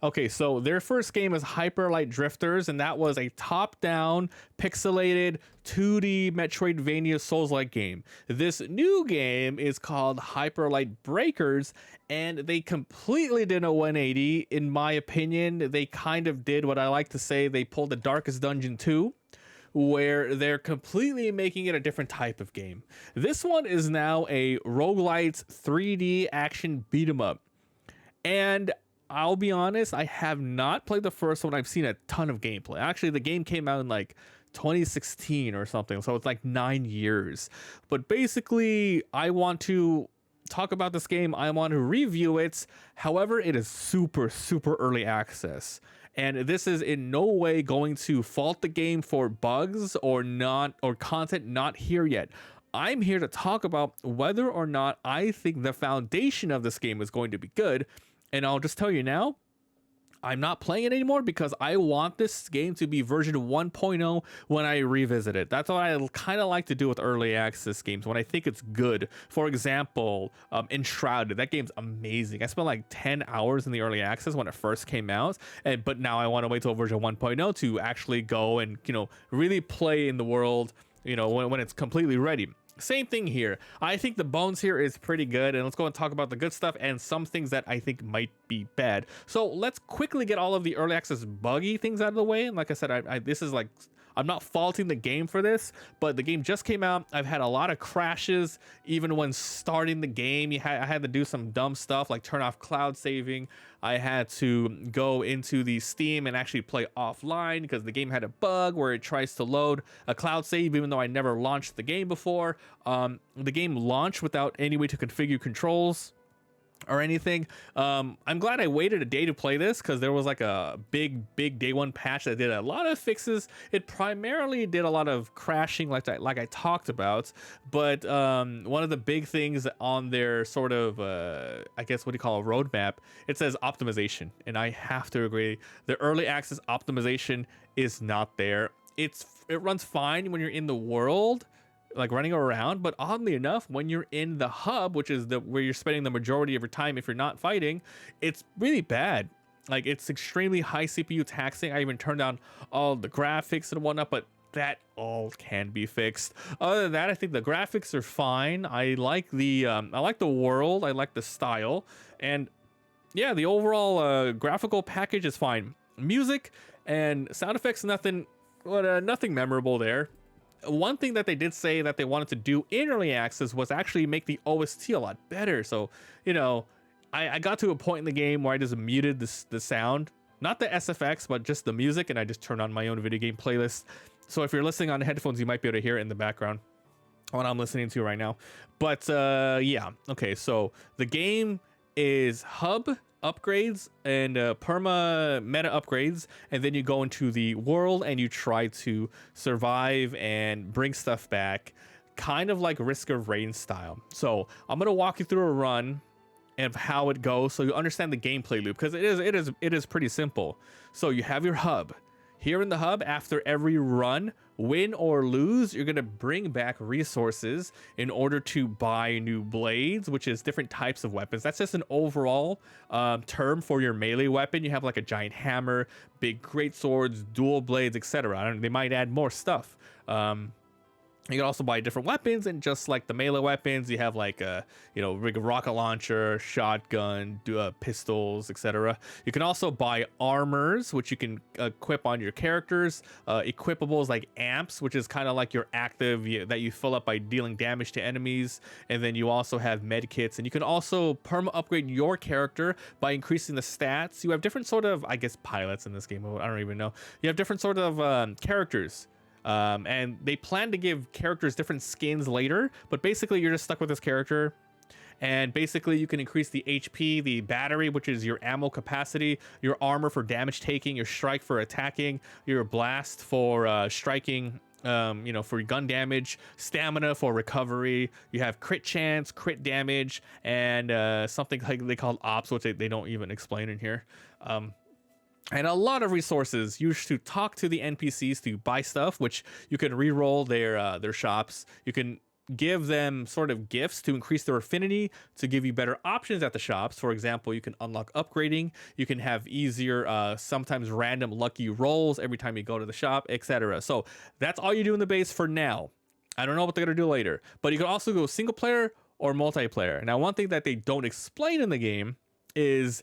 Okay, so their first game is Hyper Light Drifters, and that was a top-down, pixelated, 2D Metroidvania Souls-like game. This new game is called Hyper Light Breakers, and they completely did a 180. In my opinion, they kind of did what I like to say, they pulled the Darkest Dungeon 2, where they're completely making it a different type of game. This one is now a roguelite 3D action beat 'em up. And I'll be honest, I have not played the first one. I've seen a ton of gameplay. Actually, the game came out in like 2016 or something, so it's like 9 years. But basically, I want to talk about this game. I want to review it. However, it is super, super early access. And this is in no way going to fault the game for bugs or not, or content not here yet. I'm here to talk about whether or not I think the foundation of this game is going to be good. And I'll just tell you now, I'm not playing it anymore because I want this game to be version 1.0 when I revisit it. That's what I kind of like to do with early access games when I think it's good. For example, Enshrouded, that game's amazing. I spent like 10 hours in the early access when it first came out, but now I want to wait till version 1.0 to actually go and, really play in the world, when it's completely ready. Same thing here. I think the bones here is pretty good, and let's go and talk about the good stuff and some things that I think might be bad. So let's quickly get all of the early access buggy things out of the way. And like I said, this is like, I'm not faulting the game for this, but the game just came out. I've had a lot of crashes even when starting the game. I had to do some dumb stuff like turn off cloud saving. I had to go into the Steam and actually play offline because the game had a bug where it tries to load a cloud save even though I never launched the game before. The game launched without any way to configure controls or anything. I'm glad I waited a day to play this because there was like a big day one patch that did a lot of fixes. It primarily did a lot of crashing like I talked about, but one of the big things on their sort of I guess what do you call a roadmap, it says optimization, and I have to agree, the early access optimization is not there. It runs fine when you're in the world, like running around, but oddly enough, when you're in the hub, which is where you're spending the majority of your time if you're not fighting, it's really bad. Like, it's extremely high CPU taxing. I even turned down all the graphics and whatnot, but that all can be fixed. Other than that, I think the graphics are fine. I like the world, I like the style, and yeah, the overall graphical package is fine. Music and sound effects, nothing memorable there. One thing that they did say that they wanted to do in early access was actually make the OST a lot better. So, I got to a point in the game where I just muted the sound, not the SFX, but just the music, and I just turned on my own video game playlist. So if you're listening on headphones, you might be able to hear it in the background what I'm listening to right now. But yeah, okay, so the game is hub upgrades and perma meta upgrades, and then you go into the world and you try to survive and bring stuff back, kind of like Risk of Rain style. So I'm gonna walk you through a run of how it goes so you understand the gameplay loop, because it is pretty simple. So you have your hub. Here in the hub, after every run, win or lose, you're going to bring back resources in order to buy new blades, which is different types of weapons. That's just an overall term for your melee weapon. You have like a giant hammer, big great swords, dual blades, etc. They might add more stuff. You can also buy different weapons, and just like the melee weapons, you have like a rocket launcher, shotgun, pistols, etc. You can also buy armors, which you can equip on your characters. Equipables like amps, which is kind of like your active that you fill up by dealing damage to enemies. And then you also have med kits, and you can also perma upgrade your character by increasing the stats. You have different sort of, I guess, pilots in this game. I don't even know. You have different sort of characters. And they plan to give characters different skins later, but basically you're just stuck with this character. And basically you can increase the HP, the battery, which is your ammo capacity, your armor for damage taking, your strike for attacking, your blast for striking, for your gun damage, stamina for recovery. You have crit chance, crit damage, and something like they call ops, which they don't even explain in here. And a lot of resources used to talk to the NPCs to buy stuff, which you can re-roll their shops. You can give them sort of gifts to increase their affinity, to give you better options at the shops. For example, you can unlock upgrading, you can have easier, sometimes random lucky rolls every time you go to the shop, etc. So that's all you do in the base for now. I don't know what they're gonna do later, but you can also go single player or multiplayer. Now, one thing that they don't explain in the game is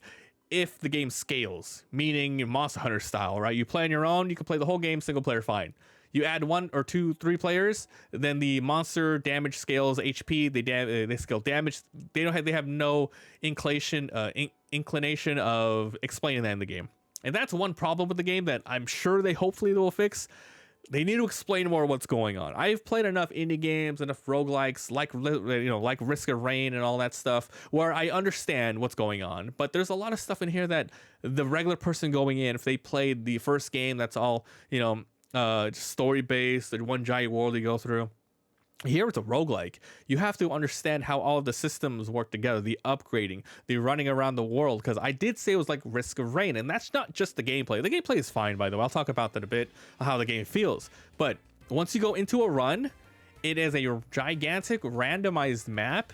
if the game scales, meaning Monster Hunter style, right? You play on your own, you can play the whole game single player fine. You add 1 or 2, 3 players, then the monster damage scales HP. They scale damage. They have no inclination of explaining that in the game, and that's one problem with the game that I'm sure hopefully they will fix. They need to explain more what's going on. I've played enough indie games, enough roguelikes, like Risk of Rain and all that stuff, where I understand what's going on. But there's a lot of stuff in here that the regular person going in, if they played the first game, that's all just story based, and one giant world you go through. Here it's a roguelike. You have to understand how all of the systems work together, the upgrading, the running around the world, because I did say it was like Risk of Rain, and that's not just the gameplay. The gameplay is fine, by the way. I'll talk about that a bit, how the game feels. But once you go into a run, it is a gigantic randomized map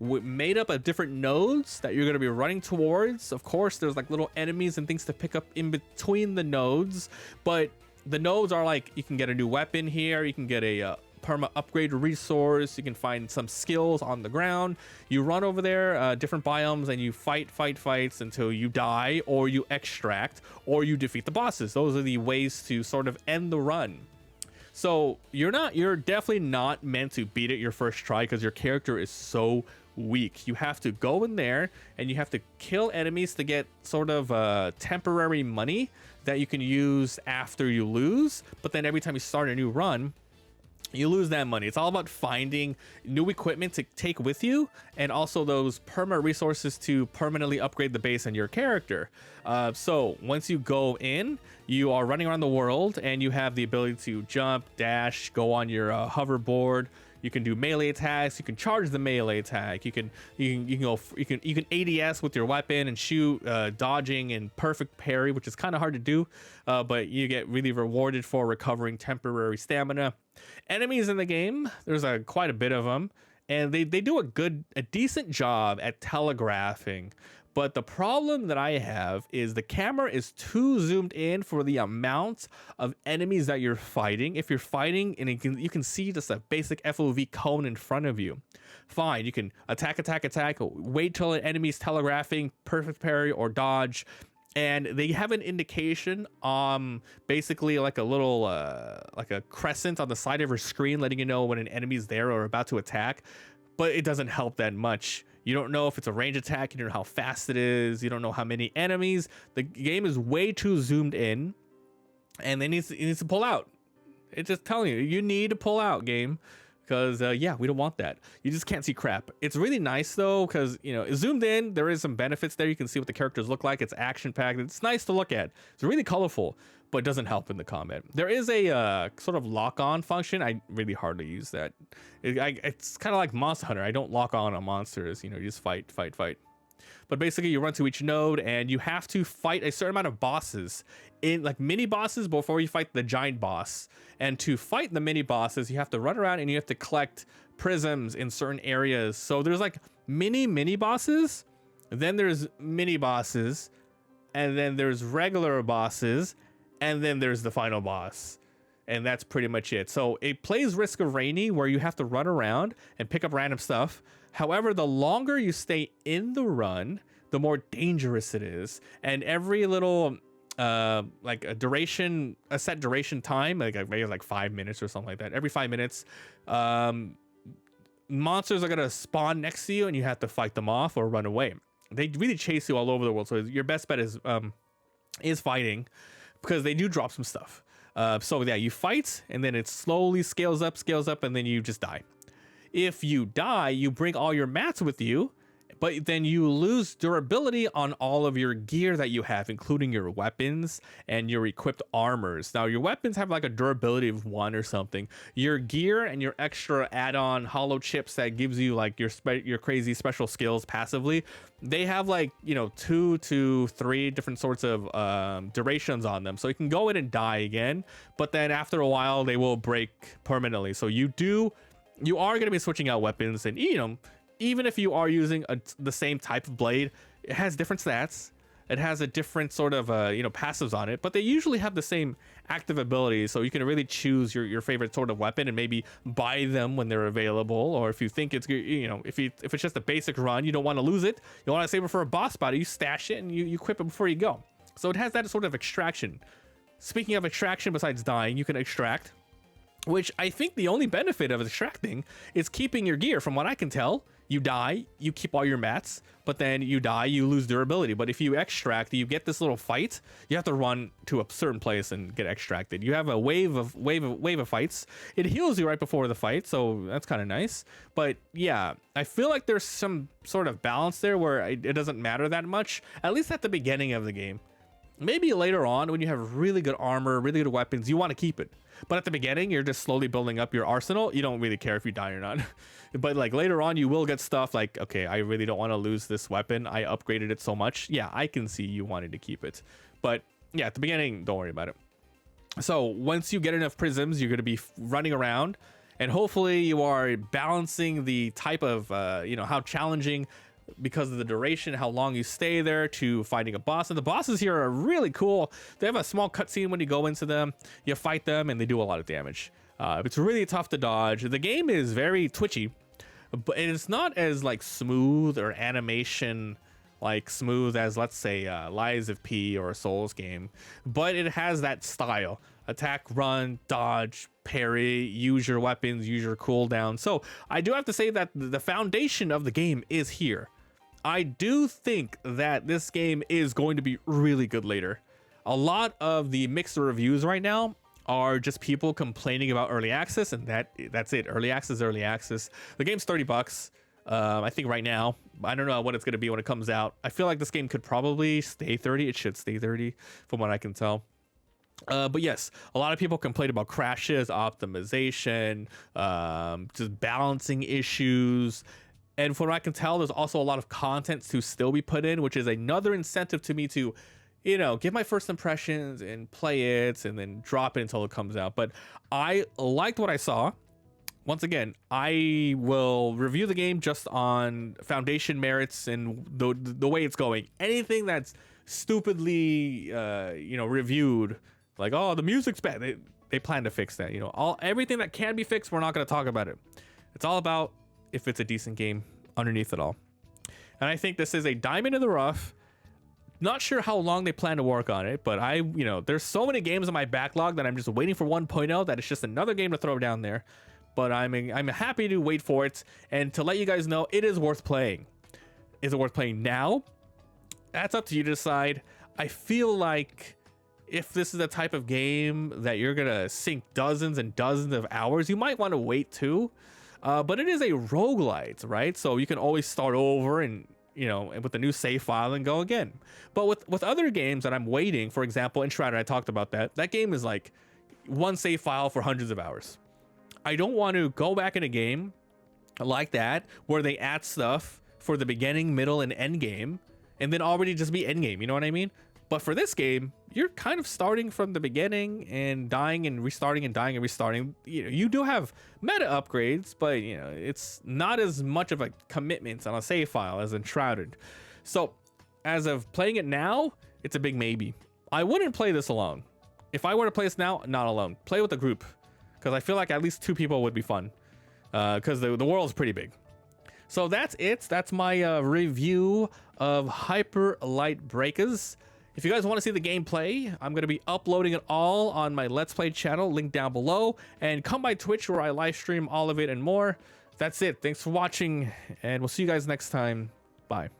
made up of different nodes that you're going to be running towards. Of course, there's like little enemies and things to pick up in between the nodes, but the nodes are like, you can get a new weapon here, you can get a perma upgrade resource, you can find some skills on the ground, you run over there, different biomes, and you fights until you die, or you extract, or you defeat the bosses. Those are the ways to sort of end the run. So you're definitely not meant to beat it your first try, because your character is so weak. You have to go in there and you have to kill enemies to get sort of temporary money that you can use after you lose, but then every time you start a new run, you lose that money. It's all about finding new equipment to take with you, and also those perma resources to permanently upgrade the base and your character. So once you go in, you are running around the world, and you have the ability to jump, dash, go on your hoverboard. You can do melee attacks. You can charge the melee attack. You can ADS with your weapon and shoot, dodging and perfect parry, which is kind of hard to do, but you get really rewarded for recovering temporary stamina. Enemies in the game, there's quite a bit of them, and they do a decent job at telegraphing. But the problem that I have is the camera is too zoomed in for the amount of enemies that you're fighting. If you're fighting and you can see just a basic FOV cone in front of you, fine, you can attack, wait till an enemy's telegraphing, perfect parry or dodge, and they have an indication, basically like a little like a crescent on the side of your screen letting you know when an enemy's there or about to attack, but it doesn't help that much. You don't know if it's a range attack, you don't know how fast it is, you don't know how many enemies. The game is way too zoomed in, and it needs to pull out. It's just telling you need to pull out, game, because yeah, we don't want that. You just can't see crap. It's really nice though, because zoomed in, there is some benefits there. You can see what the characters look like. It's action packed. It's nice to look at. It's really colorful, but it doesn't help in the combat. There is a sort of lock-on function. I really hardly use that. It's kind of like Monster Hunter. I don't lock on monsters. You just fight. But basically, you run to each node, and you have to fight a certain amount of bosses, in like mini bosses, before you fight the giant boss. And to fight the mini bosses, you have to run around and you have to collect prisms in certain areas. So there's like mini bosses, then there's mini bosses, and then there's regular bosses, and then there's the final boss. And that's pretty much it. So it plays Risk of Rainy, where you have to run around and pick up random stuff. However, the longer you stay in the run, the more dangerous it is. And every little like a set duration time, maybe like 5 minutes or something like that. Every 5 minutes, monsters are gonna spawn next to you, and you have to fight them off or run away. They really chase you all over the world. So your best bet is fighting, because they do drop some stuff. So yeah, you fight, and then it slowly scales up, and then you just die. If you die, you bring all your mats with you, but then you lose durability on all of your gear that you have, including your weapons and your equipped armors. Now, your weapons have like a durability of 1 or something. Your gear and your extra add-on hollow chips that gives you like your crazy special skills passively, they have like 2 to 3 different sorts of durations on them. So you can go in and die again, but then after a while they will break permanently. So you do you are going to be switching out weapons, and even if you are using the same type of blade, it has different stats. It has a different sort of passives on it, but they usually have the same active abilities, so you can really choose your favorite sort of weapon and maybe buy them when they're available. Or if you think it's if it's just a basic run, you don't want to lose it, you want to save it for a boss battle, you stash it and you equip it before you go. So it has that sort of extraction. Speaking of extraction, besides dying, you can extract, which I think the only benefit of extracting is keeping your gear. From what I can tell, you die, you keep all your mats, but then you die, you lose durability. But if you extract, you get this little fight, you have to run to a certain place and get extracted. You have a wave of fights. It heals you right before the fight, so that's kind of nice. But yeah, I feel like there's some sort of balance there where it doesn't matter that much, at least at the beginning of the game. Maybe later on, when you have really good armor, really good weapons, you want to keep it. But at the beginning, you're just slowly building up your arsenal. You don't really care if you die or not. But like later on, you will get stuff like, okay, I really don't want to lose this weapon. I upgraded it so much. Yeah, I can see you wanting to keep it. But yeah, at the beginning, don't worry about it. So once you get enough prisms, you're going to be running around. And hopefully you are balancing the type of, how challenging, because of the duration, how long you stay there, to fighting a boss. And the bosses here are really cool. They have a small cutscene when you go into them, you fight them, and they do a lot of damage. It's really tough to dodge. The game is very twitchy, but it's not as like smooth or animation like smooth as, let's say, Lies of P or a Souls game, but it has that style: attack, run, dodge, parry, use your weapons, use your cooldown. So I do have to say that the foundation of the game is here. I do think that this game is going to be really good later. A lot of the mixed reviews right now are just people complaining about early access, and that's it. Early access. The game's $30. I think right now. I don't know what it's going to be when it comes out. I feel like this game could probably stay 30. It should stay 30 from what I can tell. But yes, a lot of people complain about crashes, optimization, just balancing issues. And from what I can tell, there's also a lot of content to still be put in, which is another incentive to me to, get my first impressions and play it and then drop it until it comes out. But I liked what I saw. Once again, I will review the game just on foundation merits and the way it's going. Anything that's stupidly, reviewed, like, oh, the music's bad, they plan to fix that. Everything that can be fixed, we're not going to talk about it. It's all about if it's a decent game underneath it all. And I think this is a diamond in the rough. Not sure how long they plan to work on it, but there's so many games in my backlog that I'm just waiting for 1.0 that it's just another game to throw down there. But I'm happy to wait for it and to let you guys know it is worth playing. Is it worth playing now? That's up to you to decide. I feel like if this is the type of game that you're gonna sink dozens and dozens of hours, you might want to wait too. But it is a roguelite, right? So you can always start over and with a new save file and go again. But with other games that I'm waiting, for example, Enshrouded, I talked about that game is like one save file for hundreds of hours. I don't want to go back in a game like that where they add stuff for the beginning, middle, and end game, and then already just be end game. You know what I mean? But for this game, you're kind of starting from the beginning and dying and restarting and dying and restarting. You do have meta upgrades, but it's not as much of a commitment on a save file as Enshrouded. So as of playing it now, it's a big maybe. I wouldn't play this alone. If I were to play this now, not alone. Play with a group, because I feel like at least 2 people would be fun, because the world's pretty big. So that's it. That's my review of Hyper Light Breakers. If you guys want to see the gameplay, I'm going to be uploading it all on my Let's Play channel, link down below, and come by Twitch where I live stream all of it and more. That's it. Thanks for watching, and we'll see you guys next time. Bye.